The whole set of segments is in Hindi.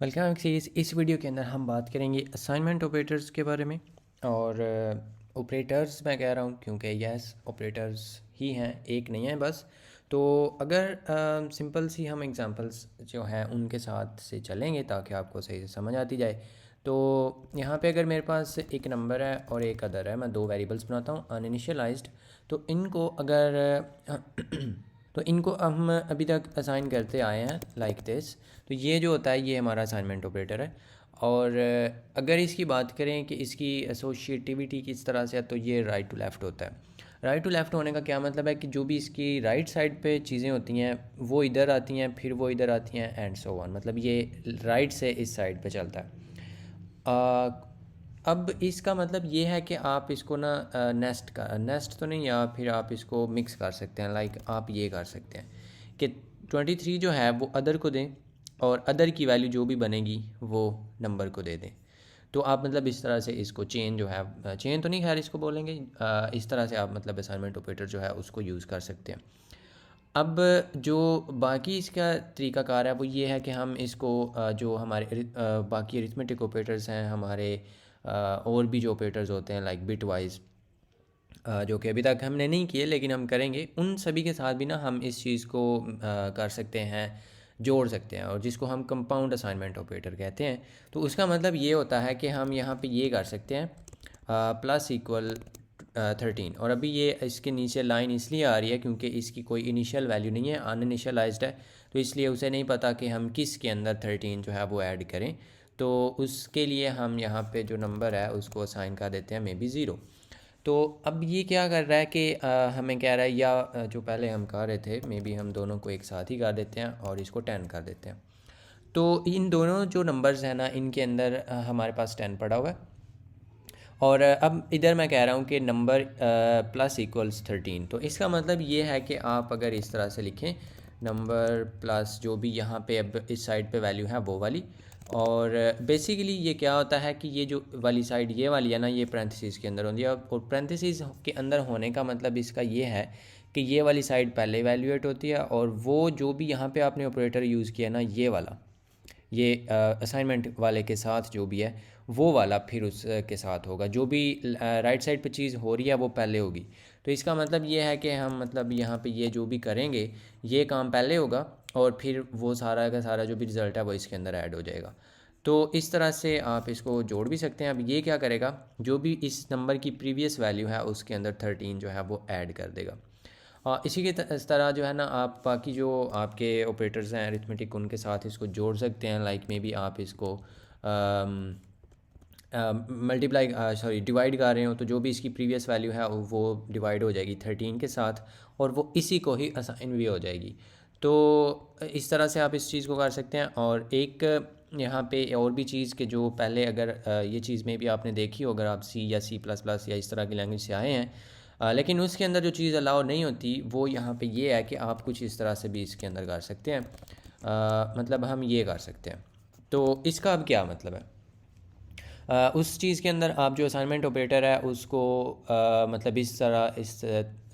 वेलकम इस वीडियो के अंदर हम बात करेंगे असाइनमेंट ऑपरेटर्स के बारे में। और ऑपरेटर्स मैं कह रहा हूँ क्योंकि यस ऑपरेटर्स ही हैं, एक नहीं है बस। तो अगर सिंपल सी हम एग्जांपल्स जो हैं उनके साथ से चलेंगे ताकि आपको सही से समझ आती जाए। तो यहाँ पे अगर मेरे पास एक नंबर है और एक अदर है, मैं दो वेरिएबल्स बनाता हूँ अनइनिशियलाइज्ड। तो इनको अगर तो इनको हम अभी तक असाइन करते आए हैं लाइक दिस। तो ये जो होता है ये हमारा असाइनमेंट ऑपरेटर है। और अगर इसकी बात करें कि इसकी एसोशिएटिविटी किस तरह से है, तो ये राइट टू लेफ़्ट होता है। राइट टू लेफ़्ट होने का क्या मतलब है कि जो भी इसकी राइट साइड पे चीज़ें होती हैं वो इधर आती हैं, फिर वो इधर आती हैं एंड सो ऑन, मतलब ये राइट से इस साइड पे चलता है। अब इसका मतलब ये है कि आप इसको ना नेस्ट तो नहीं, या फिर आप इसको मिक्स कर सकते हैं। लाइक आप ये कर सकते हैं कि 23 जो है वो अदर को दें और अदर की वैल्यू जो भी बनेगी वो नंबर को दे दें। तो आप मतलब इस तरह से इसको चेन जो है, चेन तो नहीं खैर इसको बोलेंगे, इस तरह से आप मतलब असाइनमेंट ऑपरेटर जो है उसको यूज़ कर सकते हैं। अब जो बाकी इसका तरीक़ाकार है वो ये है कि हम इसको जो हमारे बाकी अरिथमेटिक ऑपरेटर्स हैं हमारे, और भी जो ऑपरेटर्स होते हैं लाइक बिट वाइज, जो कि अभी तक हमने नहीं किए लेकिन हम करेंगे, उन सभी के साथ भी ना हम इस चीज़ को कर सकते हैं, जोड़ सकते हैं, और जिसको हम कंपाउंड असाइनमेंट ऑपरेटर कहते हैं। तो उसका मतलब ये होता है कि हम यहाँ पे ये कर सकते हैं प्लस इक्वल 13। और अभी ये इसके नीचे लाइन इसलिए आ रही है क्योंकि इसकी कोई इनिशियल वैल्यू नहीं है, अनइनिशियलाइज्ड है। तो इसलिए उसे नहीं पता कि हम किस के अंदर 13 जो है वो ऐड करें। तो उसके लिए हम यहाँ पे जो नंबर है उसको असाइन कर देते हैं मे बी ज़ीरो। तो अब ये क्या कर रहा है कि हमें कह रहा है, या जो पहले हम कर रहे थे मे बी हम दोनों को एक साथ ही कर देते हैं और इसको 10 कर देते हैं। तो इन दोनों जो नंबर्स हैं ना इनके अंदर हमारे पास 10 पड़ा हुआ है। और अब इधर मैं कह रहा हूँ कि नंबर प्लस इक्वल्स 13। तो इसका मतलब ये है कि आप अगर इस तरह से लिखें नंबर प्लस जो भी यहाँ पे अब इस साइड पे वैल्यू है वो वाली। और बेसिकली ये क्या होता है कि ये जो वाली साइड ये वाली है ना, ये पैरेंथेसिस के अंदर होती है। और पैरेंथेसिस के अंदर होने का मतलब इसका ये है कि ये वाली साइड पहले इवैल्यूएट होती है, और वो जो भी यहाँ पे आपने ऑपरेटर यूज़ किया ना ये वाला, ये असाइनमेंट वाले के साथ जो भी है वो वाला फिर उस के साथ होगा। जो भी राइट साइड पे चीज़ हो रही है वो पहले होगी। तो इसका मतलब ये है कि हम मतलब यहाँ पे ये जो भी करेंगे ये काम पहले होगा, और फिर वो सारा का सारा जो भी रिज़ल्ट है वो इसके अंदर ऐड हो जाएगा। तो इस तरह से आप इसको जोड़ भी सकते हैं। अब ये क्या करेगा, जो भी इस नंबर की प्रीवियस वैल्यू है उसके अंदर 13 जो है वो ऐड कर देगा। इसी के इस तरह जो है ना आप बाकी जो आपके ऑपरेटर्स हैं अरिथमेटिक उनके साथ इसको जोड़ सकते हैं। लाइक मे बी आप इसको मल्टीप्लाई सॉरी डिवाइड कर रहे हो, तो जो भी इसकी प्रीवियस वैल्यू है वो डिवाइड हो जाएगी 13 के साथ, और वो इसी को ही असाइन भी हो जाएगी। तो इस तरह से आप इस चीज़ को कर सकते हैं। और एक यहाँ पे और भी चीज़ के जो पहले अगर ये चीज़ में भी आपने देखी हो, अगर आप सी या C++ या इस तरह की लैंग्वेज से आए हैं, लेकिन उसके अंदर जो चीज़ अलाउ नहीं होती वो यहाँ पे ये है कि आप कुछ इस तरह से भी इसके अंदर कर सकते हैं। मतलब हम ये कर सकते हैं। तो इसका अब क्या मतलब है, उस चीज़ के अंदर आप जो असाइनमेंट ऑपरेटर है उसको मतलब इस तरह इस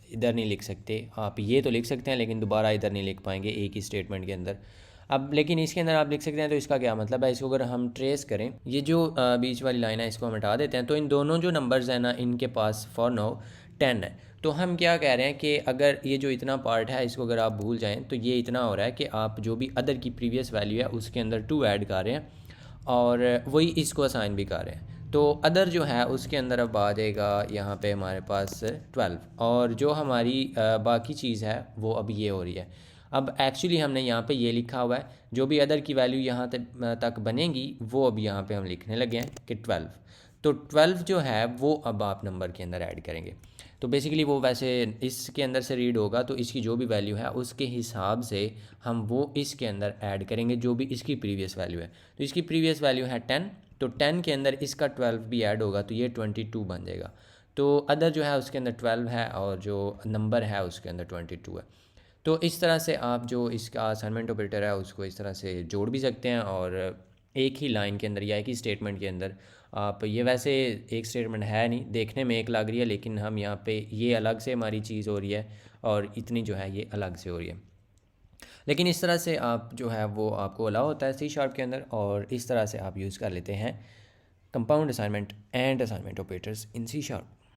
इधर नहीं लिख सकते। आप ये तो लिख सकते हैं लेकिन दोबारा इधर नहीं लिख पाएंगे एक ही स्टेटमेंट के अंदर। अब लेकिन इसके अंदर आप लिख सकते हैं। तो इसका क्या मतलब है, इसको अगर हम ट्रेस करें, ये जो बीच वाली लाइन है इसको हम हटा देते हैं, तो इन दोनों जो नंबर्स हैं ना इनके पास फॉर नाउ 10 है। तो हम क्या कह रहे हैं कि अगर ये जो इतना पार्ट है इसको अगर आप भूल जाएं तो ये इतना हो रहा है कि आप जो भी अदर की प्रीवियस वैल्यू है उसके अंदर 2 ऐड कर रहे हैं, और वही इसको असाइन भी कर रहे हैं। तो अदर जो है उसके अंदर अब आ जाएगा यहाँ पे हमारे पास 12, और जो हमारी बाकी चीज़ है वो अब ये हो रही है। अब एक्चुअली हमने यहाँ पे ये लिखा हुआ है, जो भी अदर की वैल्यू यहाँ तक बनेगी वो अब यहाँ पे हम लिखने लगे हैं कि 12। तो 12 जो है वो अब आप नंबर के अंदर ऐड करेंगे। तो बेसिकली वो वैसे इसके अंदर से रीड होगा, तो इसकी जो भी वैल्यू है उसके हिसाब से हम वो इसके अंदर ऐड करेंगे जो भी इसकी प्रीवियस वैल्यू है। तो इसकी प्रीवियस वैल्यू है 10, तो 10 के अंदर इसका 12 भी ऐड होगा तो ये 22 बन जाएगा। तो अदर जो है उसके अंदर 12 है और जो नंबर है उसके अंदर 22 है। तो इस तरह से आप जो इसका असाइनमेंट ऑपरेटर है उसको इस तरह से जोड़ भी सकते हैं, और एक ही लाइन के अंदर या एक ही स्टेटमेंट के अंदर आप ये, वैसे एक स्टेटमेंट है नहीं, देखने में एक लग रही है लेकिन हम यहाँ पे ये अलग से हमारी चीज़ हो रही है और इतनी जो है ये अलग से हो रही है। लेकिन इस तरह से आप जो है वो आपको अलाउ होता है सी शार्प के अंदर, और इस तरह से आप यूज़ कर लेते हैं compound assignment and assignment operators in C sharp.